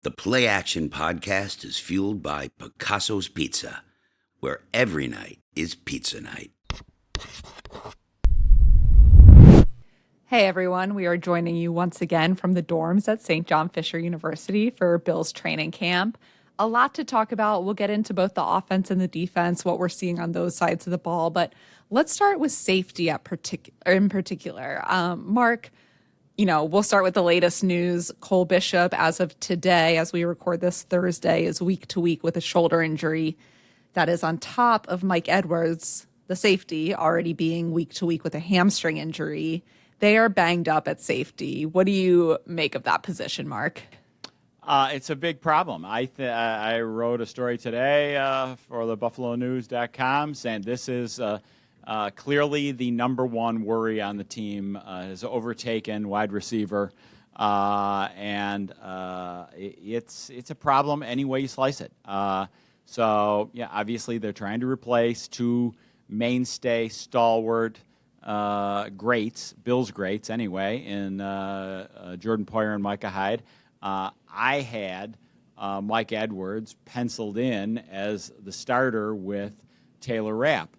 The PlayAction Podcast is fueled by Picasso's Pizza, where every night is pizza night. Hey everyone, we are joining you once again from the dorms at St. John Fisher University for Bills training camp. A lot to talk about. We'll get into both the offense and the defense, what we're seeing on those sides of the ball, but let's start with safety in particular. Mark, we'll start with the latest news. Cole Bishop, as of today, as we record this Thursday, is week to week with a shoulder injury. That is on top of Mike Edwards, the safety, already being week to week with a hamstring injury. They are banged up at safety. What do you make of that position, Mark? It's a big problem. I wrote a story today for the BuffaloNews.com saying this is clearly the number one worry on the team. Has overtaken wide receiver, and it's a problem any way you slice it. Obviously they're trying to replace two mainstay stalwart greats, Bills greats anyway, in Jordan Poyer and Micah Hyde. I had Mike Edwards penciled in as the starter with Taylor Rapp,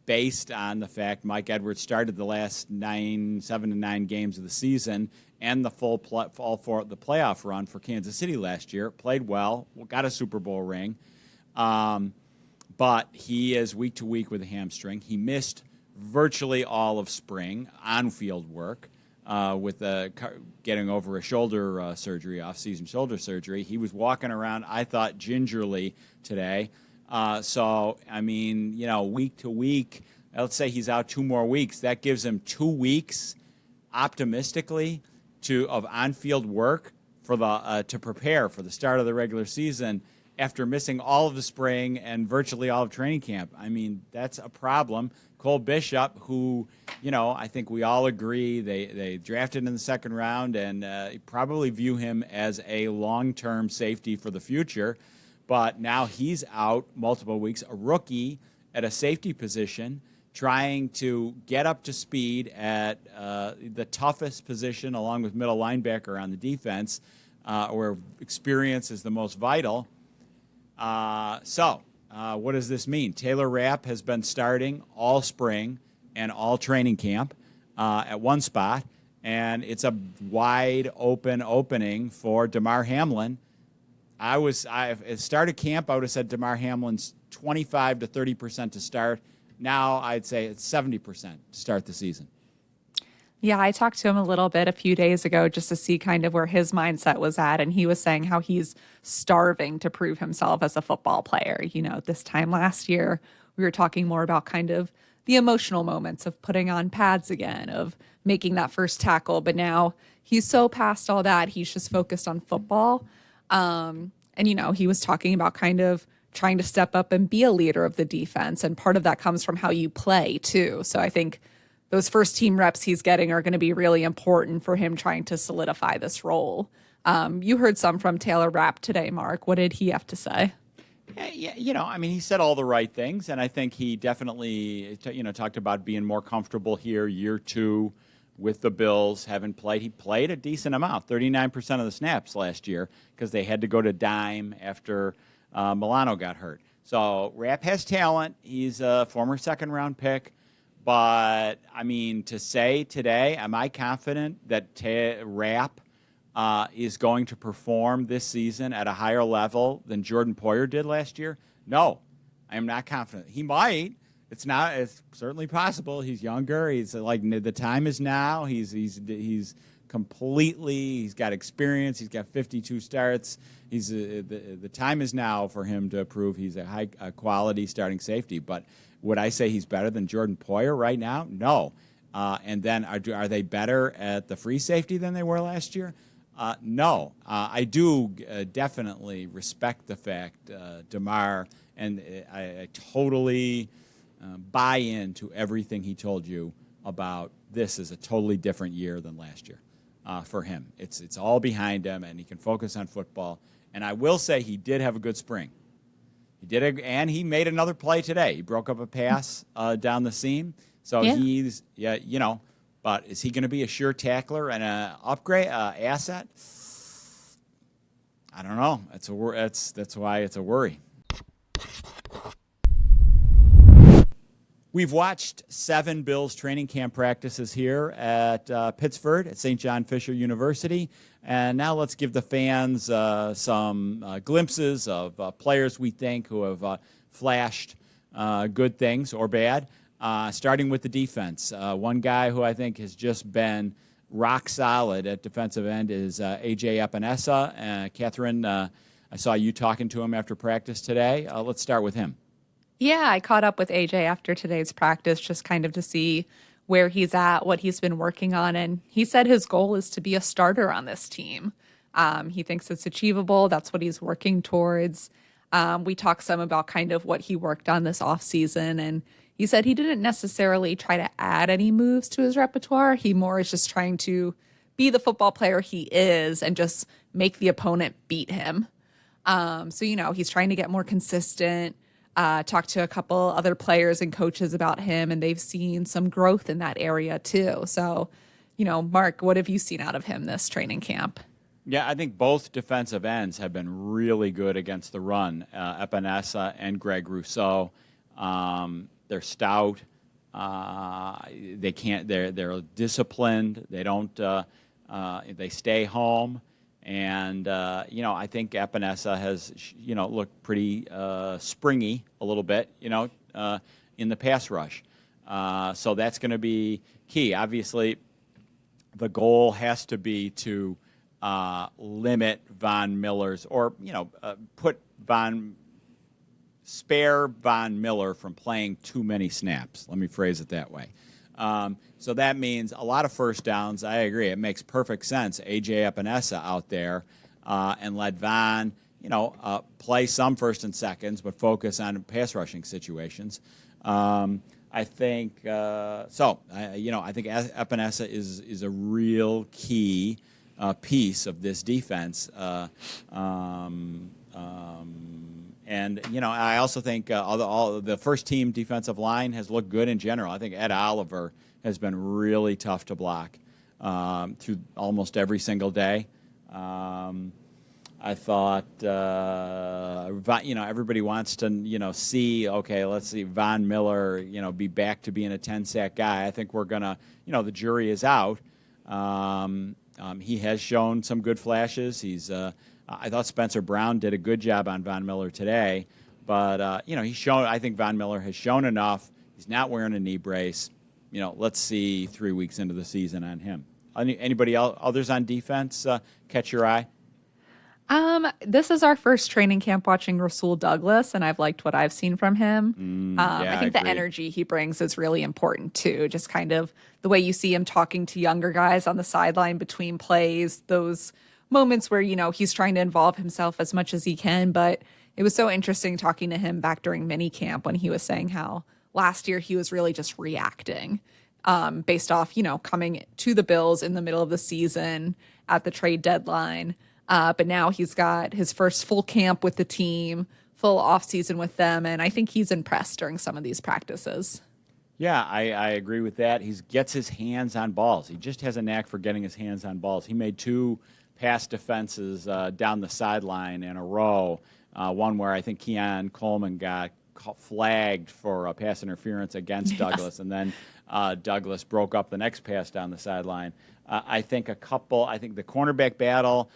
based on the fact Mike Edwards started the last 7 to 9 games of the season and the full for the playoff run for Kansas City last year. Played well, got a Super Bowl ring, but he is week to week with a hamstring. He missed virtually all of spring on-field work with getting over a shoulder surgery, off-season shoulder surgery. He was walking around, I thought, gingerly today. Week to week, let's say he's out 2 more weeks. That gives him 2 weeks, optimistically, of on-field work for to prepare for the start of the regular season after missing all of the spring and virtually all of training camp. I mean, that's a problem. Cole Bishop, who, I think we all agree they drafted in the second round and probably view him as a long-term safety for the future. But now he's out multiple weeks, a rookie at a safety position, trying to get up to speed at the toughest position along with middle linebacker on the defense, where experience is the most vital. What does this mean? Taylor Rapp has been starting all spring and all training camp at one spot, and it's a wide opening for Damar Hamlin. At start of camp, I would have said Damar Hamlin's 25 to 30% to start. Now I'd say it's 70% to start the season. Yeah, I talked to him a little bit a few days ago just to see kind of where his mindset was at. And he was saying how he's starving to prove himself as a football player. This time last year, we were talking more about kind of the emotional moments of putting on pads again, of making that first tackle. But now he's so past all that, he's just focused on football. He was talking about kind of trying to step up and be a leader of the defense. And part of that comes from how you play, too. So I think those first team reps he's getting are going to be really important for him trying to solidify this role. You heard some from Taylor Rapp today, Mark. What did he have to say? Yeah, he said all the right things, and I think he definitely, talked about being more comfortable here year 2 with the Bills, having played. He played a decent amount, 39% of the snaps last year, because they had to go to dime after Milano got hurt. So Rapp has talent. He's a former second-round pick. But, to say today, am I confident that Rapp is going to perform this season at a higher level than Jordan Poyer did last year? No, I am not confident. He might. It's certainly possible. He's younger. He's like, the time is now. He's got experience. He's got 52 starts. The time is now for him to prove he's a high quality starting safety. But would I say he's better than Jordan Poyer right now? No. And then are they better at the free safety than they were last year? No. I do definitely respect the fact, Damar, and I totally buy into everything he told you about this is a totally different year than last year for him. It's all behind him, and he can focus on football. And I will say he did have a good spring. And he made another play today. He broke up a pass down the seam. So he's, but is he going to be a sure tackler and an upgrade asset? I don't know. That's why it's a worry. We've watched 7 Bills training camp practices here at Pittsford at St. John Fisher University. And now let's give the fans some glimpses of players we think who have flashed good things or bad, starting with the defense. One guy who I think has just been rock solid at defensive end is A.J. Epenesa. Katherine, I saw you talking to him after practice today. Let's start with him. Yeah, I caught up with AJ after today's practice just kind of to see where he's at, what he's been working on. And he said his goal is to be a starter on this team. He thinks it's achievable. That's what he's working towards. We talked some about kind of what he worked on this offseason. And he said he didn't necessarily try to add any moves to his repertoire. He more is just trying to be the football player he is and just make the opponent beat him. So, he's trying to get more consistent. Talked to a couple other players and coaches about him, and they've seen some growth in that area too. So, Mark, what have you seen out of him this training camp? Yeah, I think both defensive ends have been really good against the run, Epenesa and Greg Rousseau. They're stout. They're disciplined. They don't. They stay home. And, I think Epenesa has, looked pretty springy a little bit, in the pass rush. So that's going to be key. Obviously, the goal has to be to limit Von Miller's or, spare Von Miller from playing too many snaps. Let me phrase it that way. So that means a lot of first downs. I agree. It makes perfect sense. A.J. Epenesa out there and let Von, play some first and seconds, but focus on pass rushing situations. I think so. I think Epenesa is a real key piece of this defense. And, I also think all the first-team defensive line has looked good in general. I think Ed Oliver has been really tough to block through almost every single day. I thought, everybody wants to, see, okay, let's see Von Miller, be back to being a 10-sack guy. I think we're going to, the jury is out. He has shown some good flashes. I thought Spencer Brown did a good job on Von Miller today, but I think Von Miller has shown enough. He's not wearing a knee brace. Let's see 3 weeks into the season on him. Anybody else, others on defense catch your eye? This is our first training camp watching Rasul Douglas, and I've liked what I've seen from him. I think the energy he brings is really important too. Just kind of the way you see him talking to younger guys on the sideline between plays, those moments where, he's trying to involve himself as much as he can. But it was so interesting talking to him back during mini camp when he was saying how last year he was really just reacting based off, coming to the Bills in the middle of the season at the trade deadline. But now he's got his first full camp with the team, full off season with them. And I think he's impressed during some of these practices. Yeah, I agree with that. He gets his hands on balls. He just has a knack for getting his hands on balls. He made 2 pass defenses down the sideline in a row. One where I think Keon Coleman got flagged for a pass interference against Douglas, and then Douglas broke up the next pass down the sideline. I think the cornerback battle,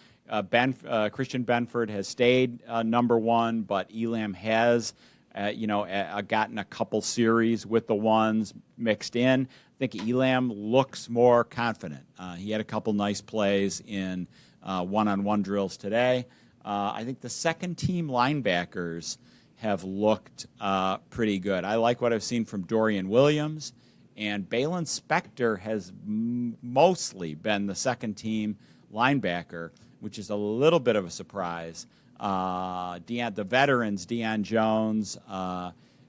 Christian Benford has stayed number 1, but Elam has gotten a couple series with the ones mixed in. I think Elam looks more confident. He had a couple nice plays in one-on-one drills today. I think the second-team linebackers have looked pretty good. I like what I've seen from Dorian Williams, and Balin Spector has mostly been the second-team linebacker, which is a little bit of a surprise. The veterans, Deion Jones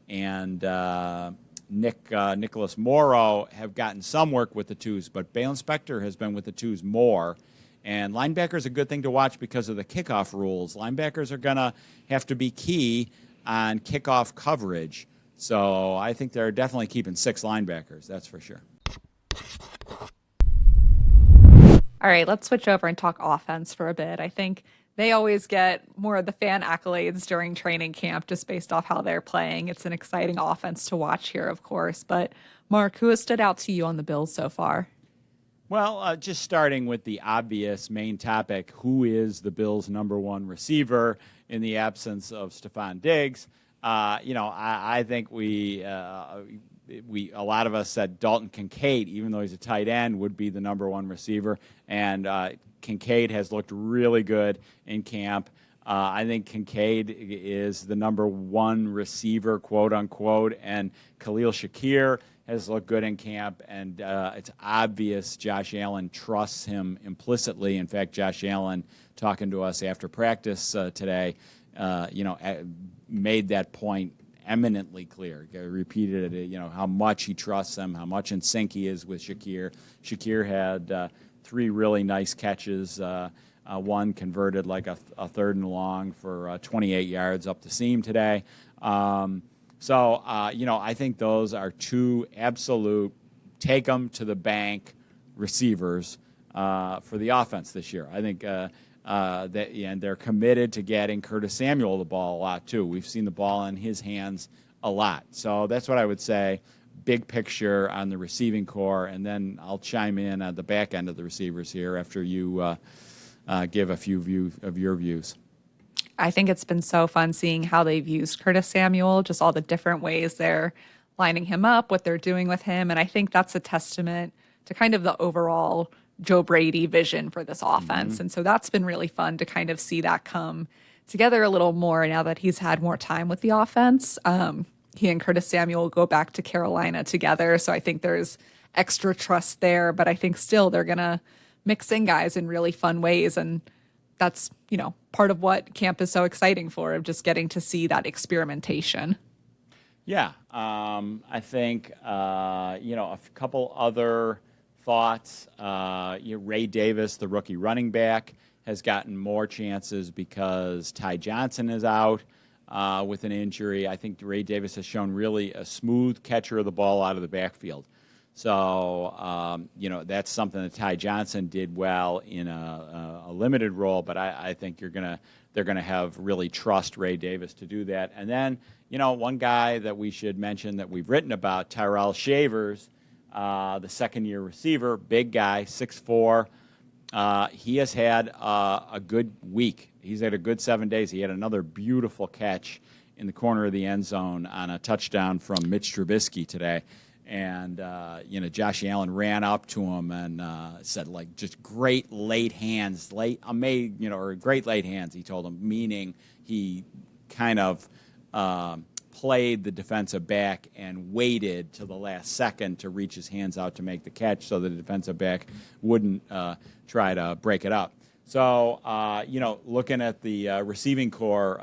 and Nicholas Morrow, have gotten some work with the twos, but Balin Spector has been with the twos more. And linebacker is a good thing to watch because of the kickoff rules. Linebackers are going to have to be key on kickoff coverage. So I think they're definitely keeping 6 linebackers, that's for sure. All right, let's switch over and talk offense for a bit. I think They always get more of the fan accolades during training camp just based off how they're playing. It's an exciting offense to watch here, of course. But Mark, who has stood out to you on the Bills so far? Well, just starting with the obvious main topic, who is the Bills' number one receiver in the absence of Stephon Diggs? I think a lot of us said Dalton Kincaid, even though he's a tight end, would be the number one receiver. And Kincaid has looked really good in camp. I think Kincaid is the number one receiver, quote unquote, and Khalil Shakir has looked good in camp, and it's obvious Josh Allen trusts him implicitly. In fact, Josh Allen, talking to us after practice today, made that point eminently clear. Repeated it, how much he trusts him, how much in sync he is with Shakir. Shakir had 3 really nice catches. One converted like a 3rd and long for 28 yards up the seam today. I think those are 2 absolute take-them-to-the-bank receivers for the offense this year. I think and they're committed to getting Curtis Samuel the ball a lot, too. We've seen the ball in his hands a lot. So that's what I would say, big picture on the receiving core, and then I'll chime in on the back end of the receivers here after you give a few of your views. I think it's been so fun seeing how they've used Curtis Samuel, just all the different ways they're lining him up, what they're doing with him. And I think that's a testament to kind of the overall Joe Brady vision for this offense. Mm-hmm. And so that's been really fun to kind of see that come together a little more now that he's had more time with the offense. He and Curtis Samuel go back to Carolina together. So I think there's extra trust there, but I think still they're going to mix in guys in really fun ways. And that's, part of what camp is so exciting for, of just getting to see that experimentation. Yeah. I think, a couple other thoughts. Ray Davis, the rookie running back, has gotten more chances because Ty Johnson is out with an injury. I think Ray Davis has shown really a smooth catcher of the ball out of the backfield. So, that's something that Ty Johnson did well in a limited role, but I think they're going to have really trust Ray Davis to do that. And then, one guy that we should mention that we've written about, Tyrell Shavers, the second-year receiver, big guy, 6'4". He has had a good week. He's had a good 7 days. He had another beautiful catch in the corner of the end zone on a touchdown from Mitch Trubisky today. And, Josh Allen ran up to him and said, just great late hands, great late hands, he told him, meaning he kind of played the defensive back and waited till the last second to reach his hands out to make the catch so the defensive back wouldn't try to break it up. So, looking at the receiving core,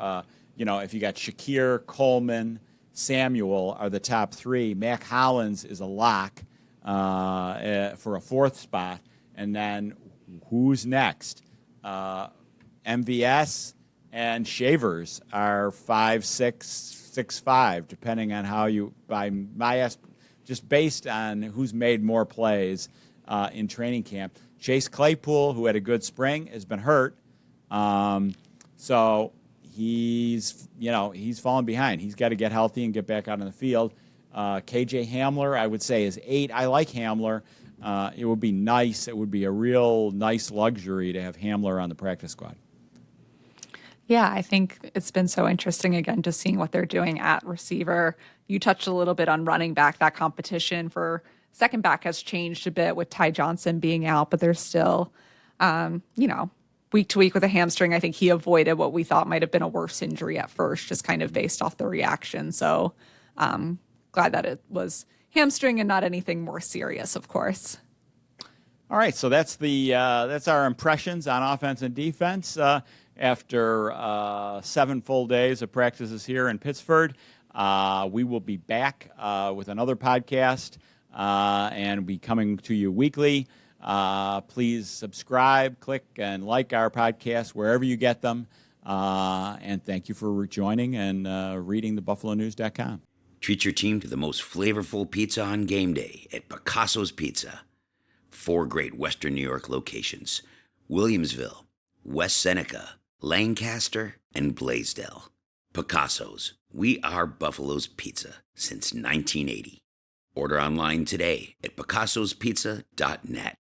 if you got Shakir, Coleman, Samuel are the top 3. Mac Hollins is a lock for a 4th spot. And then who's next? MVS and Shavers are 5'6", 6'5", depending on how just based on who's made more plays in training camp. Chase Claypool, who had a good spring, has been hurt. So he's fallen behind. He's got to get healthy and get back out on the field. KJ Hamler, I would say, is 8. I like Hamler. It would be nice. It would be a real nice luxury to have Hamler on the practice squad. Yeah, I think it's been so interesting, again, just seeing what they're doing at receiver. You touched a little bit on running back. That competition for second back has changed a bit with Ty Johnson being out, but there's still, week to week with a hamstring. I think he avoided what we thought might have been a worse injury at first, just kind of based off the reaction. So glad that it was hamstring and not anything more serious, of course. All right, so that's our impressions on offense and defense after 7 full days of practices here in Pittsford. We will be back with another podcast and be coming to you weekly. Please subscribe, click, and like our podcast wherever you get them. And thank you for joining and reading thebuffalonews.com. Treat your team to the most flavorful pizza on game day at Picasso's Pizza. 4 great Western New York locations: Williamsville, West Seneca, Lancaster, and Blaisdell. Picasso's. We are Buffalo's Pizza since 1980. Order online today at picassospizza.net.